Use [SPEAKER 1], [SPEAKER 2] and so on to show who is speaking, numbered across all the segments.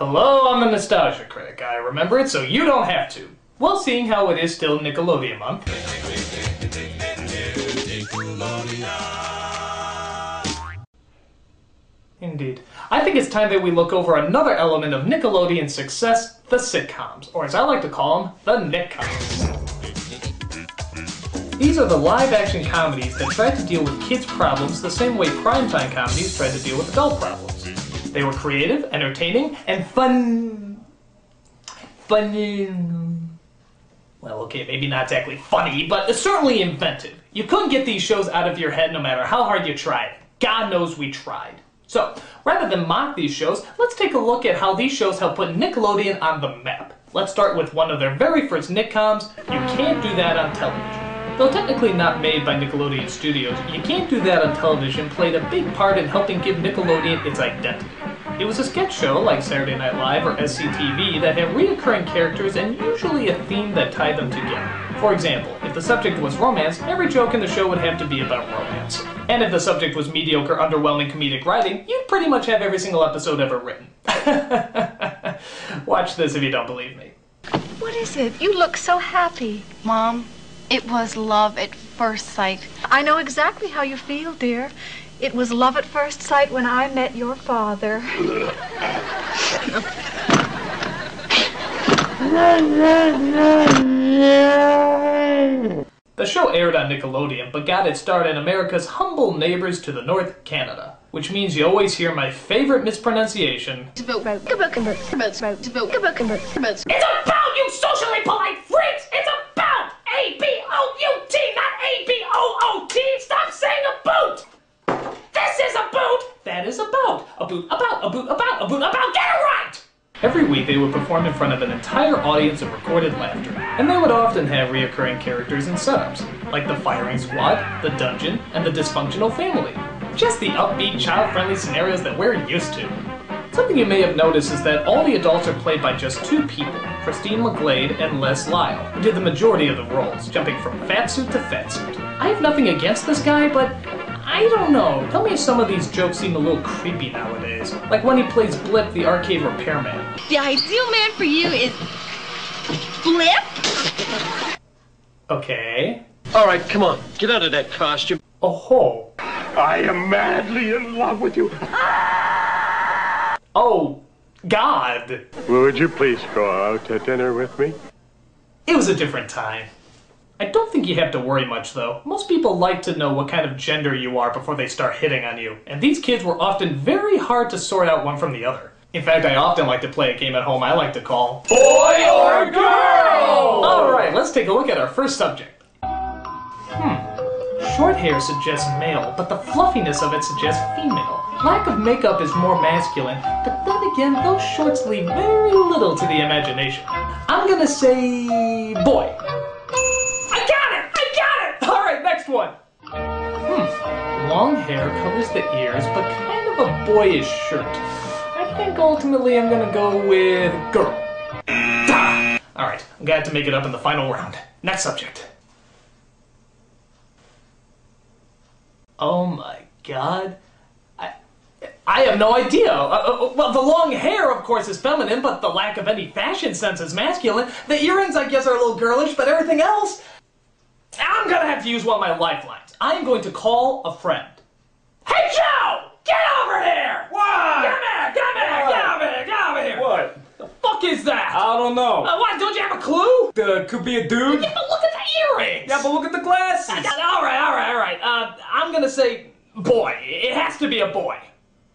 [SPEAKER 1] Hello, I'm the Nostalgia Critic. I remember it so you don't have to. Well, seeing how it is still Nickelodeon month. Indeed. I think it's time that we look over another element of Nickelodeon's success, the sitcoms, or as I like to call them, the Nickcoms. These are the live-action comedies that try to deal with kids' problems the same way primetime comedies try to deal with adult problems. They were creative, entertaining, and fun. Well, okay, maybe not exactly funny, but certainly inventive. You couldn't get these shows out of your head no matter how hard you tried. God knows we tried. So, rather than mock these shows, let's take a look at how these shows help put Nickelodeon on the map. Let's start with one of their very first Nickcoms, You Can't Do That on Television. Though technically not made by Nickelodeon Studios, You Can't Do That on Television played a big part in helping give Nickelodeon its identity. It was a sketch show like Saturday Night Live or SCTV that had reoccurring characters and usually a theme that tied them together. For example, if the subject was romance, every joke in the show would have to be about romance. And if the subject was mediocre, underwhelming comedic writing, you'd pretty much have every single episode ever written. Watch this if you don't believe me.
[SPEAKER 2] What is it? You look so happy.
[SPEAKER 3] Mom, it was love at first sight.
[SPEAKER 2] I know exactly how you feel, dear. It was love at first sight when I met your father.
[SPEAKER 1] The show aired on Nickelodeon, but got its start in America's humble neighbors to the north, Canada. Which means you always hear my favorite mispronunciation. It's about, you socially polite freaks! It's about! A-B-O-U-T, not A-B-O-O-T! Stop saying a boot! This is a boot! That is about. A boot about, a boot about, a boot about. Get it right! Every week they would perform in front of an entire audience of recorded laughter. And they would often have reoccurring characters and setups, like the firing squad, the dungeon, and the dysfunctional family. Just the upbeat, child-friendly scenarios that we're used to. Something you may have noticed is that all the adults are played by just two people, Christine McGlade and Les Lyle, who did the majority of the roles, jumping from fatsuit to fatsuit. I have nothing against this guy, but I don't know. Tell me if some of these jokes seem a little creepy nowadays. Like when he plays Blip, the arcade repairman.
[SPEAKER 3] The ideal man for you is Blip?
[SPEAKER 1] Okay.
[SPEAKER 4] Alright, come on. Get out of that costume.
[SPEAKER 1] Oh-ho.
[SPEAKER 5] I am madly in love with you.
[SPEAKER 1] Oh, God.
[SPEAKER 5] Would you please go out to dinner with me?
[SPEAKER 1] It was a different time. I don't think you have to worry much, though. Most people like to know what kind of gender you are before they start hitting on you, and these kids were often very hard to sort out one from the other. In fact, I often like to play a game at home I like to call Boy or Girl! Alright, let's take a look at our first subject. Short hair suggests male, but the fluffiness of it suggests female. Lack of makeup is more masculine, but then again, those shorts leave very little to the imagination. I'm gonna say boy. I got it! Alright, next one. Long hair covers the ears, but kind of a boyish shirt. I think ultimately I'm gonna go with girl. Alright, I'm gonna have to make it up in the final round. Next subject. Oh my God. I have no idea. Well, the long hair, of course, is feminine, but the lack of any fashion sense is masculine. The earrings, I guess, are a little girlish, but everything else... I'm gonna have to use one of my lifelines. I am going to call a friend. Hey, Joe! Get over here!
[SPEAKER 6] What?
[SPEAKER 1] Get over here!
[SPEAKER 6] What?
[SPEAKER 1] The fuck is that?
[SPEAKER 6] I don't know.
[SPEAKER 1] What, don't you have a clue?
[SPEAKER 6] Could be a dude.
[SPEAKER 1] Yeah, but look at the earrings!
[SPEAKER 6] Yeah, but look at the glasses.
[SPEAKER 1] Alright. I'm gonna say boy. It has to be a boy.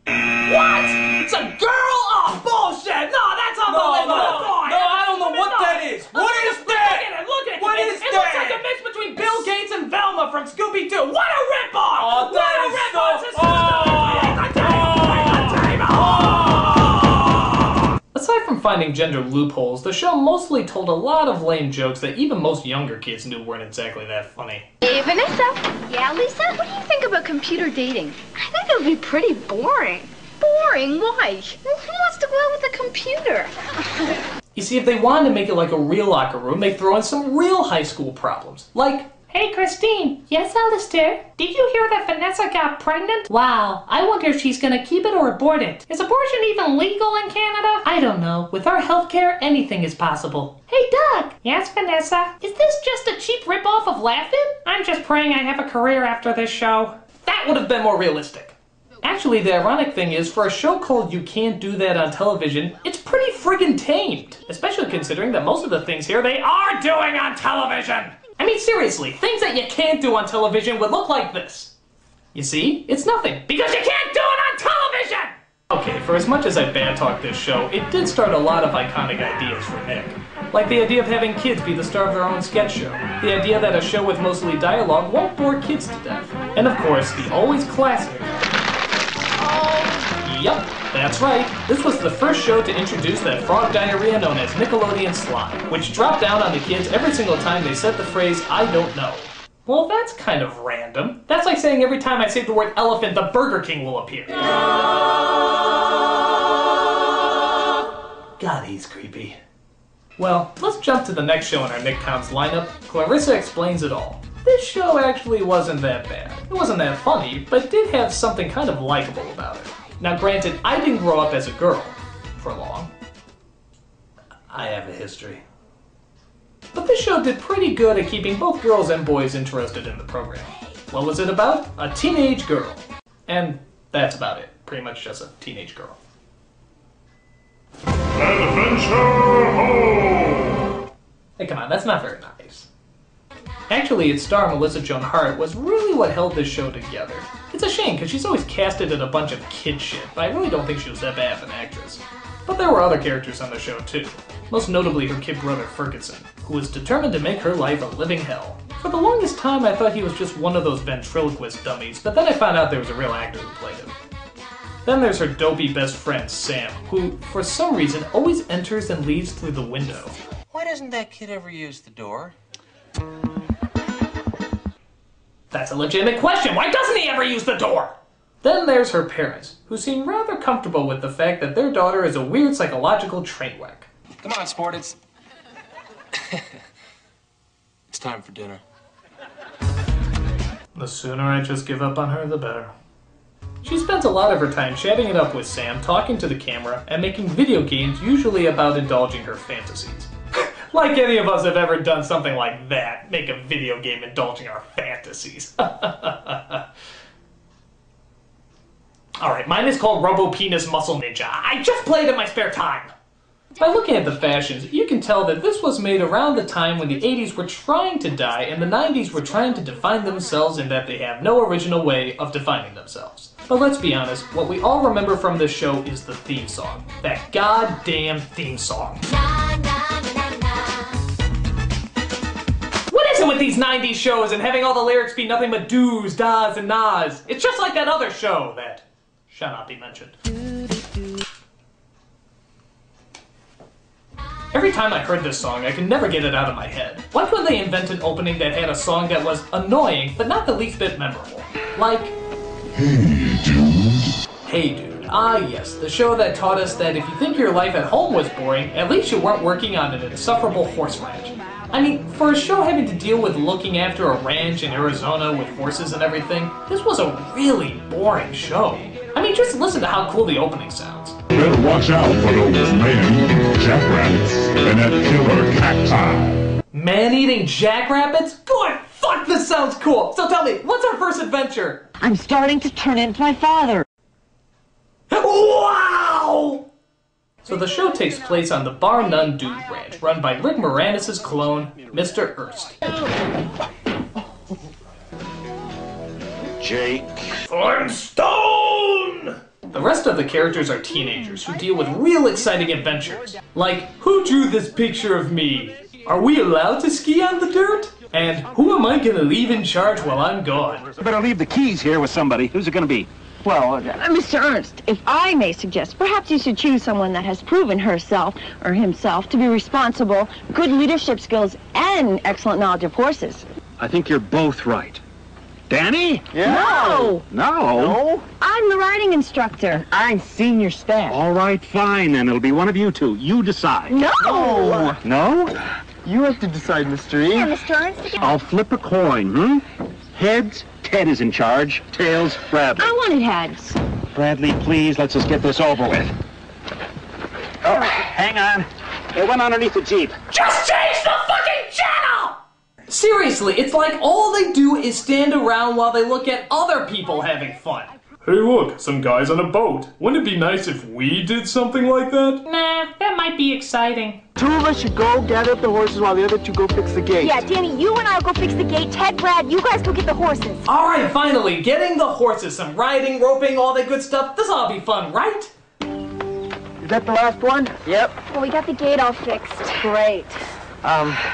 [SPEAKER 1] What? It's a girl? Oh, bullshit! No, that's unbelievable!
[SPEAKER 6] No, I don't know what that is. What is that?
[SPEAKER 1] Look at it!
[SPEAKER 6] What is
[SPEAKER 1] It
[SPEAKER 6] that?
[SPEAKER 1] looks like a mix between Bill Gates and Velma from Scooby-Doo! What a ripoff!
[SPEAKER 6] Oh,
[SPEAKER 1] What a ripoff! Aside from finding gender loopholes, the show mostly told a lot of lame jokes that even most younger kids knew weren't exactly that funny.
[SPEAKER 3] Hey, Vanessa. Yeah, Lisa? What do you think about computer dating? I think it would be pretty boring. Boring? Why? Well, who wants to go out with a computer?
[SPEAKER 1] You see, if they wanted to make it like a real locker room, they throw in some real high school problems. Like Hey, Christine. Yes, Alistair? Did you hear that Vanessa got pregnant? Wow, I wonder if she's gonna keep it or abort it. Is abortion even legal in Canada? I don't know. With our healthcare, anything is possible. Hey, Doug. Yes, Vanessa? Is this just a cheap ripoff of Laugh-In? I'm just praying I have a career after this show. That would have been more realistic. Actually, the ironic thing is, for a show called You Can't Do That on Television, it's pretty friggin' tamed. Especially considering that most of the things here they are doing on television. I mean, seriously, things that you can't do on television would look like this. You see? It's nothing, because you can't do it on television! Okay, for as much as I bad-talk this show, it did start a lot of iconic ideas for Nick. Like the idea of having kids be the star of their own sketch show. The idea that a show with mostly dialogue won't bore kids to death. And of course, the always classic... Yep, that's right. This was the first show to introduce that frog diarrhea known as Nickelodeon slime, which dropped down on the kids every single time they said the phrase, I don't know. Well, that's kind of random. That's like saying every time I say the word elephant, the Burger King will appear. God, he's creepy. Well, let's jump to the next show in our Nickcoms lineup, Clarissa Explains It All. This show actually wasn't that bad. It wasn't that funny, but did have something kind of likable about it. Now granted, I didn't grow up as a girl, for long. I have a history. But this show did pretty good at keeping both girls and boys interested in the program. What was it about? A teenage girl. And that's about it. Pretty much just a teenage girl.
[SPEAKER 5] Adventure Home!
[SPEAKER 1] Hey, come on, that's not very nice. Actually, its star, Melissa Joan Hart, was really what held this show together. It's a shame, because she's always casted in a bunch of kid shit, but I really don't think she was that bad of an actress. But there were other characters on the show, too. Most notably her kid brother, Ferguson, who was determined to make her life a living hell. For the longest time, I thought he was just one of those ventriloquist dummies, but then I found out there was a real actor who played him. Then there's her dopey best friend, Sam, who, for some reason, always enters and leaves through the window.
[SPEAKER 7] Why doesn't that kid ever use the door?
[SPEAKER 1] That's a legitimate question. Why doesn't he ever use the door? Then there's her parents, who seem rather comfortable with the fact that their daughter is a weird psychological train wreck.
[SPEAKER 7] Come on, sport, it's time for dinner.
[SPEAKER 1] The sooner I just give up on her, the better. She spends a lot of her time chatting it up with Sam, talking to the camera, and making video games usually about indulging her fantasies. Like any of us have ever done something like that, make a video game indulging our fantasies. Alright, mine is called Robo Penis Muscle Ninja. I just play it in my spare time. By looking at the fashions, you can tell that this was made around the time when the 80s were trying to die and the 90s were trying to define themselves in that they have no original way of defining themselves. But let's be honest, what we all remember from this show is the theme song. That goddamn theme song. What is it with these 90s shows and having all the lyrics be nothing but do's, da's, and na's? It's just like that other show that shall not be mentioned. Every time I heard this song, I could never get it out of my head. Why couldn't they invent an opening that had a song that was annoying, but not the least bit memorable? Like... Hey, dude. Hey, dude. Ah, yes, the show that taught us that if you think your life at home was boring, at least you weren't working on an insufferable horse ranch. I mean, for a show having to deal with looking after a ranch in Arizona with horses and everything, this was a really boring show. I mean, just listen to how cool the opening sounds.
[SPEAKER 8] Better watch out for those man-eating jackrabbits and that killer cacti.
[SPEAKER 1] Man-eating jackrabbits? Good! Fuck, this sounds cool! So tell me, what's our first adventure?
[SPEAKER 9] I'm starting to turn into my father.
[SPEAKER 1] Wow! So the show takes place on the Bar None Dude Ranch, run by Rick Moranis' clone, Mr. Erst.
[SPEAKER 8] Jake.
[SPEAKER 1] Flintstone! The rest of the characters are teenagers who deal with real exciting adventures. Like, who drew this picture of me? Are we allowed to ski on the dirt? And who am I gonna leave in charge while I'm gone?
[SPEAKER 10] I better leave the keys here with somebody. Who's it gonna be? Well,
[SPEAKER 9] Mr. Ernst, if I may suggest, perhaps you should choose someone that has proven herself or himself to be responsible, good leadership skills, and excellent knowledge of horses.
[SPEAKER 10] I think you're both right. Danny?
[SPEAKER 9] Yeah. No!
[SPEAKER 10] No?
[SPEAKER 9] I'm the riding instructor.
[SPEAKER 10] I'm senior staff. All right, fine, then. It'll be one of you two. You decide.
[SPEAKER 9] No!
[SPEAKER 10] No? You have to decide, Mr. E.
[SPEAKER 3] Yeah, Mr. Ernst.
[SPEAKER 10] I'll flip a coin, Heads, Ted is in charge. Tails, Bradley.
[SPEAKER 9] I wanted heads.
[SPEAKER 10] Bradley, please, let's just get this over with. Oh, hang on. It went underneath the Jeep.
[SPEAKER 1] Just change the fucking channel!
[SPEAKER 6] Seriously, it's like all they do is stand around while they look at other people having fun.
[SPEAKER 5] Hey look, some guys on a boat. Wouldn't it be nice if we did something like that?
[SPEAKER 1] Nah, that might be exciting.
[SPEAKER 10] 2 of us should go gather up the horses while the other 2 go fix the gate.
[SPEAKER 3] Yeah, Danny, you and I'll go fix the gate. Ted, Brad, you guys go get the horses.
[SPEAKER 6] All right, finally, getting the horses, some riding, roping, all that good stuff. This'll all be fun, right?
[SPEAKER 10] Is that the last one? Yep.
[SPEAKER 3] Well, we got the gate all fixed.
[SPEAKER 10] Great.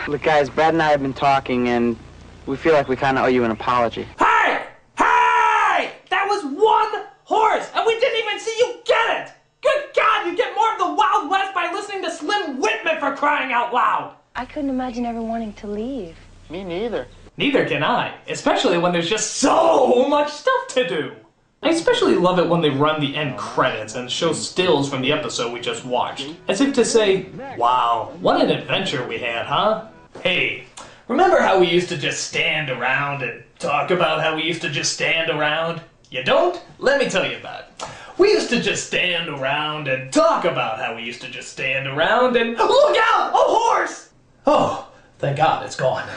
[SPEAKER 10] Look, guys, Brad and I have been talking, and we feel like we kind of owe you an apology.
[SPEAKER 6] Hey! Hey! That was one horse, and we didn't even see you get it! Good God, you get more of the Wild West by listening to Slim Whitman, for crying out loud!
[SPEAKER 3] I couldn't imagine ever wanting to leave.
[SPEAKER 10] Me neither.
[SPEAKER 6] Neither can I, especially when there's just so much stuff to do. I especially love it when they run the end credits and show stills from the episode we just watched, as if to say, wow, what an adventure we had, huh? Hey, remember how we used to just stand around and talk about how we used to just stand around? You don't? Let me tell you about it. We used to just stand around and talk about how we used to just stand around and look out! A horse! Oh, thank God it's gone.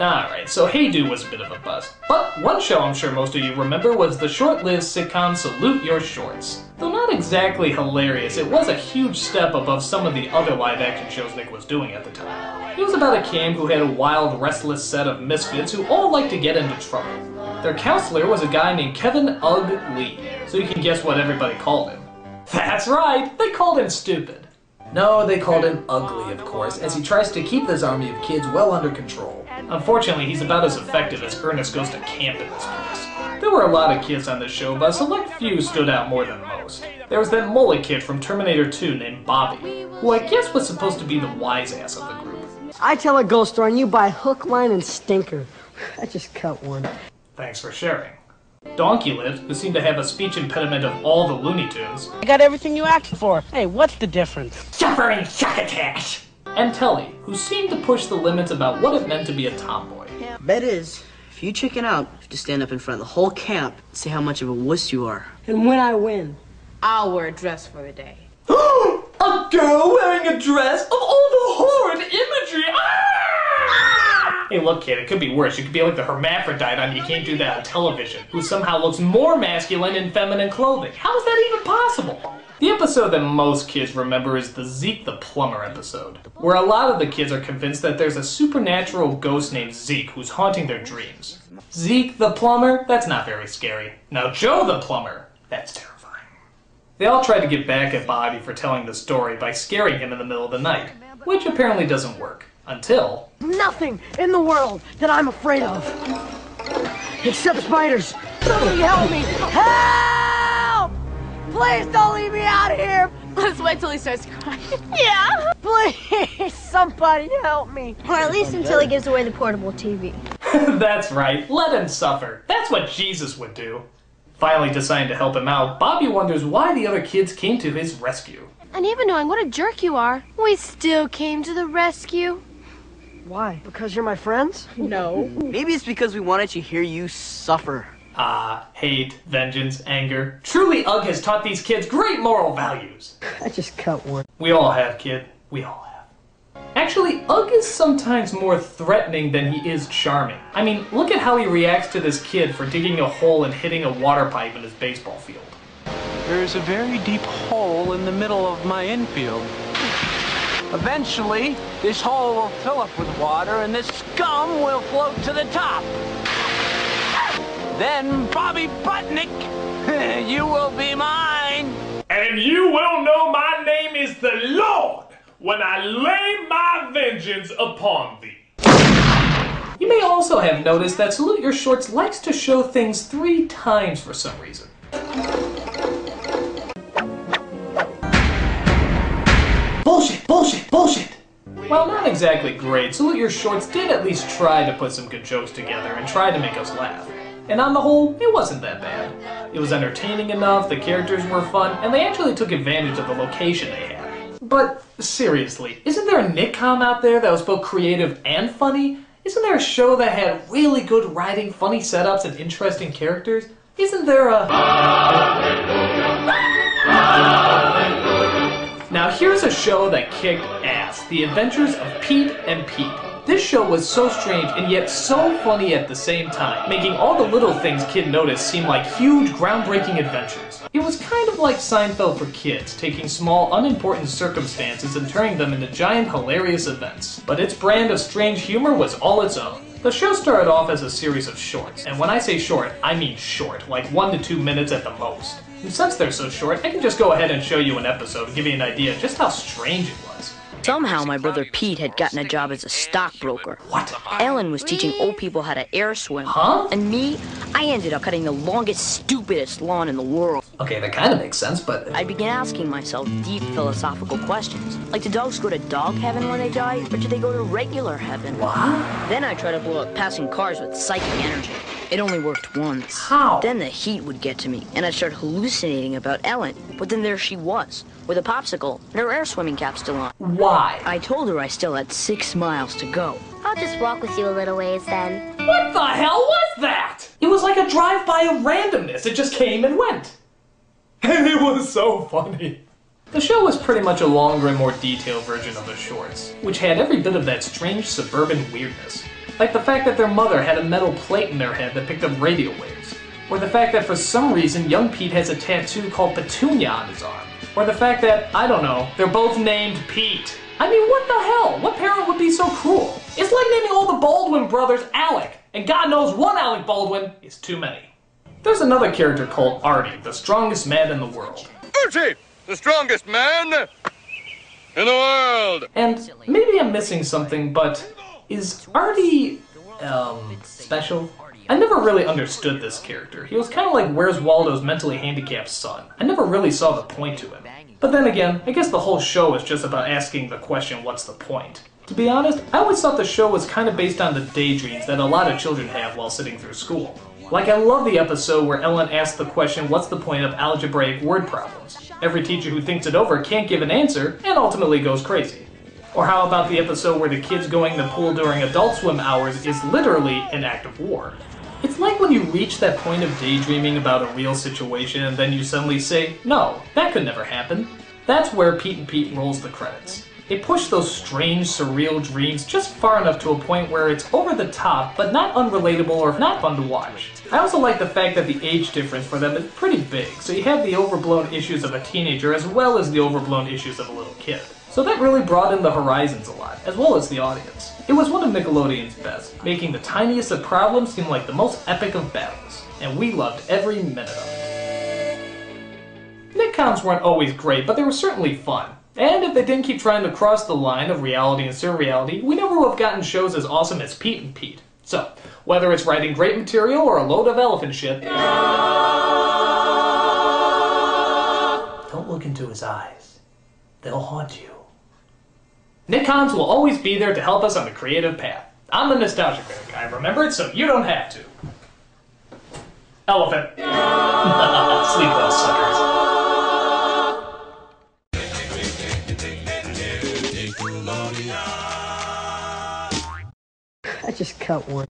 [SPEAKER 6] Alright, so Hey Do was a bit of a bust. But one show I'm sure most of you remember was the short-lived sitcom Salute Your Shorts. Though not exactly hilarious, it was a huge step above some of the other live-action shows Nick was doing at the time. It was about a camp who had a wild, restless set of misfits who all liked to get into trouble. Their counselor was a guy named Kevin Ugg Lee, so you can guess what everybody called him. That's right, they called him stupid. No, they called him ugly, of course, as he tries to keep this army of kids well under control. Unfortunately, he's about as effective as Ernest Goes to Camp in this place. There were a lot of kids on this show, but a select few stood out more than most. There was that mullet kid from Terminator 2 named Bobby, who I guess was supposed to be the wise ass of the group.
[SPEAKER 11] I tell a ghost story and you buy hook, line, and stinker. I just cut one.
[SPEAKER 6] Thanks for sharing. Donkey Lift, who seemed to have a speech impediment of all the Looney Tunes.
[SPEAKER 11] I got everything you asked for. Hey, what's the difference?
[SPEAKER 1] Suffering succotash!
[SPEAKER 6] And Telly, who seemed to push the limits about what it meant to be a tomboy.
[SPEAKER 12] Bet is, if you chicken out, you have to stand up in front of the whole camp and say how much of a wuss you are.
[SPEAKER 11] And when I win,
[SPEAKER 13] I'll wear a dress for the day.
[SPEAKER 6] A girl wearing a dress of all the horrid imagery! Ah! Hey, look, kid, it could be worse. You could be like the hermaphrodite on You Can't Do That on Television, who somehow looks more masculine in feminine clothing. How is that even possible? The episode that most kids remember is the Zeke the Plumber episode, where a lot of the kids are convinced that there's a supernatural ghost named Zeke who's haunting their dreams. Zeke the Plumber? That's not very scary. Now Joe the Plumber? That's terrifying. They all tried to get back at Bobby for telling the story by scaring him in the middle of the night, which apparently doesn't work. Until...
[SPEAKER 11] nothing in the world that I'm afraid of. Except spiders. Somebody help me! Help! Please don't leave me out here!
[SPEAKER 13] Let's wait till he starts crying.
[SPEAKER 11] Yeah! Please, somebody help me!
[SPEAKER 3] Or at least until he gives away the portable TV.
[SPEAKER 6] That's right, let him suffer. That's what Jesus would do. Finally deciding to help him out, Bobby wonders why the other kids came to his rescue.
[SPEAKER 3] And even knowing what a jerk you are, we still came to the rescue.
[SPEAKER 11] Why? Because you're my friends?
[SPEAKER 13] No.
[SPEAKER 12] Maybe it's because we wanted to hear you suffer.
[SPEAKER 6] Hate, vengeance, anger. Truly, Ugg has taught these kids great moral values.
[SPEAKER 11] I just cut one.
[SPEAKER 6] We all have, kid. We all have. Actually, Ugg is sometimes more threatening than he is charming. I mean, look at how he reacts to this kid for digging a hole and hitting a water pipe in his baseball field.
[SPEAKER 14] There's a very deep hole in the middle of my infield. Eventually, this hole will fill up with water and this scum will float to the top. Then, Bobby Butnick, you will be mine.
[SPEAKER 5] And you will know my name is the Lord when I lay my vengeance upon thee.
[SPEAKER 6] You may also have noticed that Salute Your Shorts likes to show things 3 times for some reason. Bullshit, bullshit, bullshit! While not exactly great, Salute Your Shorts did at least try to put some good jokes together and try to make us laugh. And on the whole, it wasn't that bad. It was entertaining enough, the characters were fun, and they actually took advantage of the location they had. But seriously, isn't there a Nickcom out there that was both creative and funny? Isn't there a show that had really good writing, funny setups, and interesting characters? Isn't there a... Now here's a show that kicked ass. The Adventures of Pete and Pete. This show was so strange and yet so funny at the same time, making all the little things kids notice seem like huge, groundbreaking adventures. It was kind of like Seinfeld for kids, taking small, unimportant circumstances and turning them into giant, hilarious events. But its brand of strange humor was all its own. The show started off as a series of shorts, and when I say short, I mean short, like 1 to 2 minutes at the most. And since they're so short, I can just go ahead and show you an episode to give you an idea of just how strange it was.
[SPEAKER 15] Somehow my brother Pete had gotten a job as a stockbroker.
[SPEAKER 6] What?
[SPEAKER 15] Ellen was teaching old people how to air swim.
[SPEAKER 6] Huh?
[SPEAKER 15] And me, I ended up cutting the longest, stupidest lawn in the world.
[SPEAKER 6] Okay, that kind of makes sense, but...
[SPEAKER 15] I began asking myself deep philosophical questions. Like, do dogs go to dog heaven when they die, or do they go to regular heaven?
[SPEAKER 6] What?
[SPEAKER 15] Then I tried to blow up passing cars with psychic energy. It only worked once.
[SPEAKER 6] How?
[SPEAKER 15] Then the heat would get to me, and I'd start hallucinating about Ellen. But then there she was, with a popsicle and her air swimming cap still on.
[SPEAKER 6] Why?
[SPEAKER 15] I told her I still had 6 miles to go.
[SPEAKER 16] I'll just walk with you a little ways then.
[SPEAKER 6] What the hell was that? It was like a drive-by of randomness. It just came and went. And it was so funny. The show was pretty much a longer and more detailed version of the shorts, which had every bit of that strange suburban weirdness. Like the fact that their mother had a metal plate in their head that picked up radio waves. Or the fact that for some reason young Pete has a tattoo called Petunia on his arm. Or the fact that, I don't know, they're both named Pete. I mean, what the hell? What parent would be so cruel? It's like naming all the Baldwin brothers Alec, and God knows one Alec Baldwin is too many. There's another character called Artie, the strongest man in the world.
[SPEAKER 17] Artie, the strongest man in the world!
[SPEAKER 6] And maybe I'm missing something, but is Artie, special? I never really understood this character. He was kind of like Where's Waldo's mentally handicapped son. I never really saw the point to him. But then again, I guess the whole show is just about asking the question, what's the point? To be honest, I always thought the show was kind of based on the daydreams that a lot of children have while sitting through school. Like, I love the episode where Ellen asks the question, what's the point of algebraic word problems? Every teacher who thinks it over can't give an answer, and ultimately goes crazy. Or how about the episode where the kids going to the pool during adult swim hours is literally an act of war? It's like when you reach that point of daydreaming about a real situation and then you suddenly say, no, that could never happen. That's where Pete and Pete rolls the credits. They push those strange, surreal dreams just far enough to a point where it's over the top, but not unrelatable or not fun to watch. I also like the fact that the age difference for them is pretty big, so you have the overblown issues of a teenager as well as the overblown issues of a little kid. So that really broadened the horizons a lot, as well as the audience. It was one of Nickelodeon's best, making the tiniest of problems seem like the most epic of battles, and we loved every minute of it. Nickcoms weren't always great, but they were certainly fun. And if they didn't keep trying to cross the line of reality and surreality, we never would have gotten shows as awesome as Pete and Pete. So, whether it's writing great material or a load of elephant shit, don't look into his eyes. They'll haunt you. Nickcoms will always be there to help us on the creative path. I'm the nostalgia critic. I remember it so you don't have to. Elephant. Sleep well, suckers.
[SPEAKER 11] I just cut one.